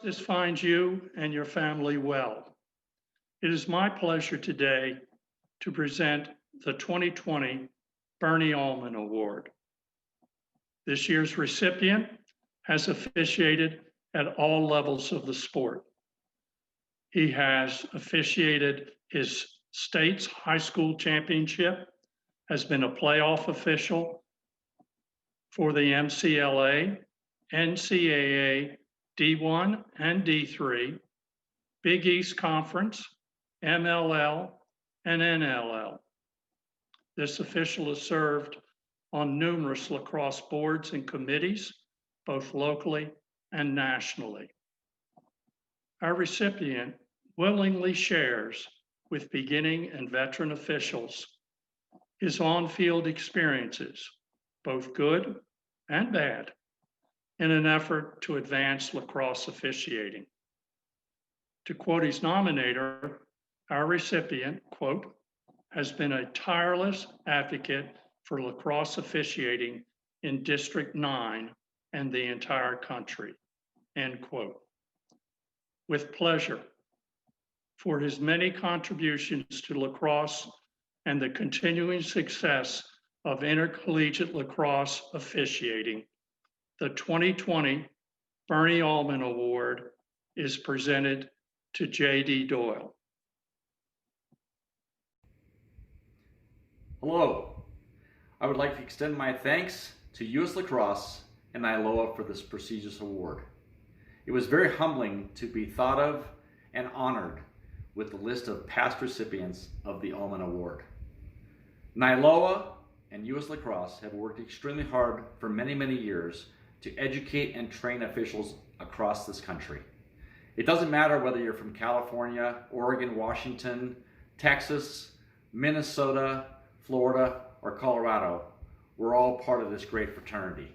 this finds you and your family well. It is my pleasure today to present the 2020 Bernie Ulman Award. This year's recipient has officiated at all levels of the sport. He has officiated his state's high school championship, has been a playoff official for the MCLA, NCAA, D1 and D3, Big East Conference, MLL, and NLL. This official has served on numerous lacrosse boards and committees, both locally and nationally. Our recipient willingly shares with beginning and veteran officials his on-field experiences, both good and bad, in an effort to advance lacrosse officiating. To quote his nominator, our recipient, quote, has been a tireless advocate for lacrosse officiating in District 9 and the entire country, end quote. With pleasure for his many contributions to lacrosse and the continuing success of intercollegiate lacrosse officiating, the 2020 Bernie Ulman Award is presented to J.D. Doyle. Hello. I would like to extend my thanks to U.S. Lacrosse and NILOA for this prestigious award. It was very humbling to be thought of and honored with the list of past recipients of the Ulman Award. NILOA and U.S. Lacrosse have worked extremely hard for many, many years to educate and train officials across this country. It doesn't matter whether you're from California, Oregon, Washington, Texas, Minnesota, Florida, or Colorado, we're all part of this great fraternity.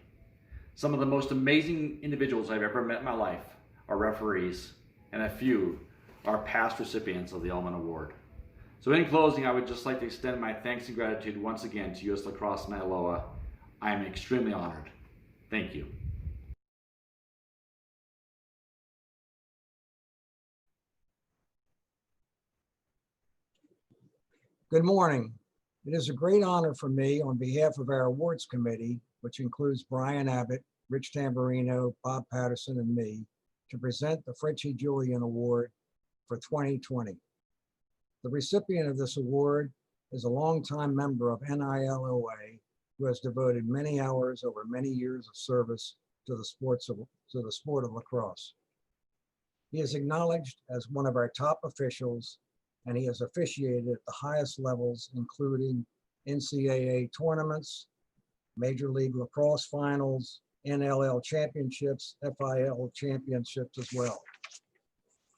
Some of the most amazing individuals I've ever met in my life are referees, and a few are past recipients of the Ulman Award. So in closing, I would just like to extend my thanks and gratitude once again to U.S. Lacrosse and NILOA. I am extremely honored. Thank you. Good morning. It is a great honor for me on behalf of our awards committee, which includes Brian Abbott, Rich Tamburino, Bob Patterson, and me, to present the Frenchy Julien Award for 2020. The recipient of this award is a longtime member of NILOA who has devoted many hours over many years of service to the sport of lacrosse. He is acknowledged as one of our top officials, and he has officiated at the highest levels, including NCAA tournaments, Major League Lacrosse finals, NLL championships, FIL championships as well.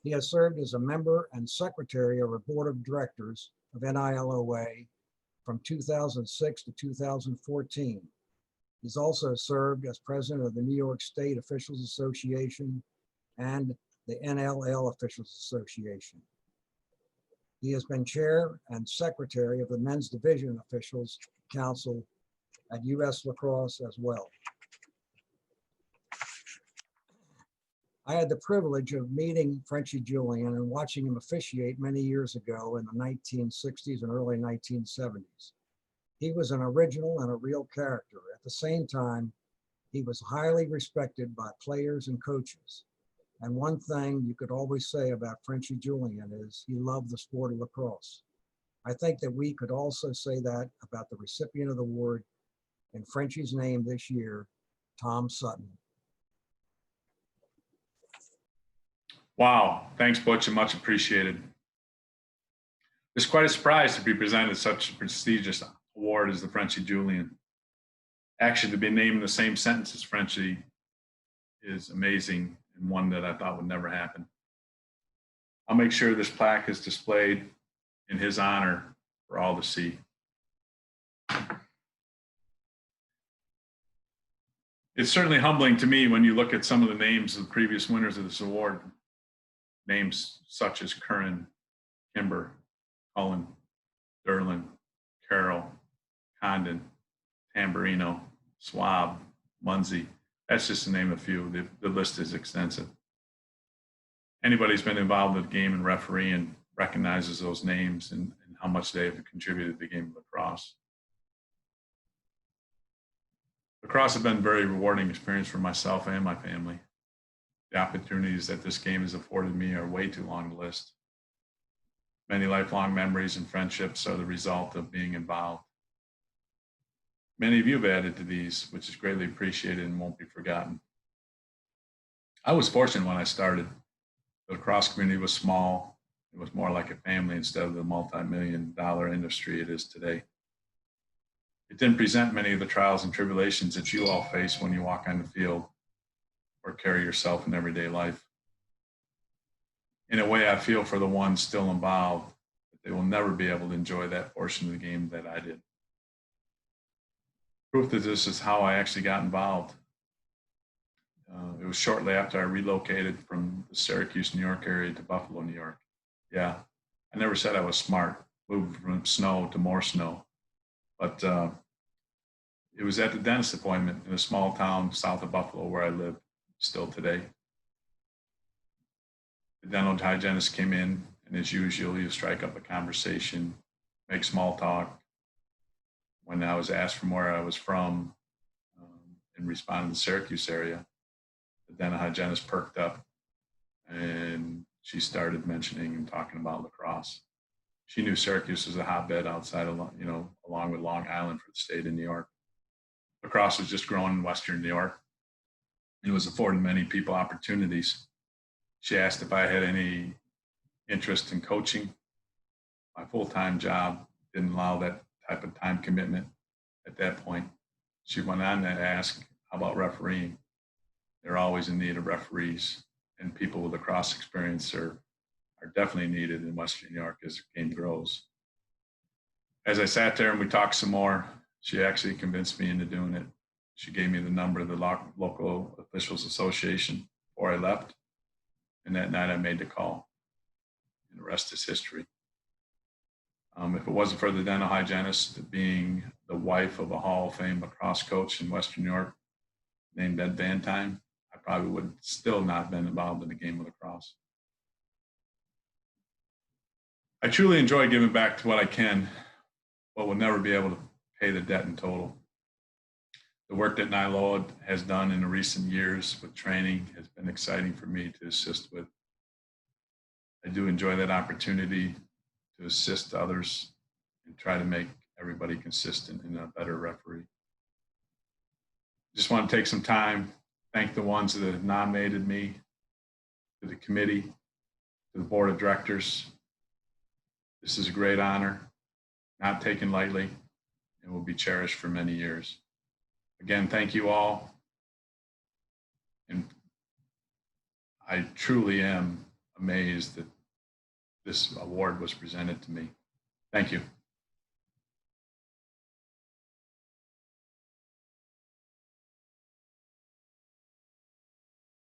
He has served as a member and secretary of a board of directors of NILOA from 2006 to 2014. He's also served as president of the New York State Officials Association and the NLL Officials Association. He has been chair and secretary of the Men's Division Officials Council at U.S. Lacrosse as well. I had the privilege of meeting Frenchy Julien and watching him officiate many years ago in the 1960s and early 1970s. He was an original and a real character. At the same time, he was highly respected by players and coaches. And one thing you could always say about Frenchy Julien is he loved the sport of lacrosse. I think that we could also say that about the recipient of the award in Frenchy's name this year, Tom Sutton. Wow, thanks Butch, and much appreciated. It's quite a surprise to be presented such a prestigious award as the Frenchy Julien. Actually, to be named in the same sentence as Frenchy is amazing, and one that I thought would never happen. I'll make sure this plaque is displayed in his honor for all to see. It's certainly humbling to me when you look at some of the names of the previous winners of this award. Names such as Curran, Kimber, Cullen, Derlin, Carroll, Condon, Tamburino, Swab, Munsey. That's just to name a few. The list is extensive. anybody who's been involved in the game and refereeing recognizes those names and how much they have contributed to the game of lacrosse. Lacrosse has been a very rewarding experience for myself and my family. The opportunities that this game has afforded me are way too long to list. Many lifelong memories and friendships are the result of being involved. Many of you have added to these, which is greatly appreciated and won't be forgotten. I was fortunate when I started. The lacrosse community was small. It was more like a family instead of the multi-million-dollar industry it is today. It didn't present many of the trials and tribulations that you all face when you walk on the field or carry yourself in everyday life. In a way, I feel for the ones still involved, that they will never be able to enjoy that portion of the game that I did. Proof that this is how I actually got involved. It was shortly after I relocated from the Syracuse, New York area to Buffalo, New York. Yeah, I never said I was smart, moved from snow to more snow. But it was at the dentist appointment in a small town south of Buffalo where I live still today. The dental hygienist came in, and as usual, you strike up a conversation, make small talk. When I was asked from where I was from and responded to the Syracuse area, the dental hygienist perked up and she started mentioning and talking about lacrosse. She knew Syracuse was a hotbed outside of, along with Long Island for the state of New York. Lacrosse was just growing in Western New York. It was affording many people opportunities. She asked if I had any interest in coaching. My full-time job didn't allow that type of time commitment at that point. She went on to ask, how about refereeing? They're always in need of referees, and people with lacrosse experience are definitely needed in Western New York as the game grows. As I sat there and we talked some more, she actually convinced me into doing it. She gave me the number of the local officials association before I left. And that night I made the call, and the rest is history. If it wasn't for the dental hygienist being the wife of a Hall of Fame lacrosse coach in Western New York named Ed Van Time, I probably would still not have been involved in the game of lacrosse. I truly enjoy giving back to what I can, but will never be able to pay the debt in total. The work that NILOA has done in the recent years with training has been exciting for me to assist with. I do enjoy that opportunity to assist others and try to make everybody consistent and a better referee. Just want to take some time, thank the ones that have nominated me, to the committee, to the board of directors. This is a great honor, not taken lightly, and will be cherished for many years. Again, thank you all. And I truly am amazed that this award was presented to me. Thank you.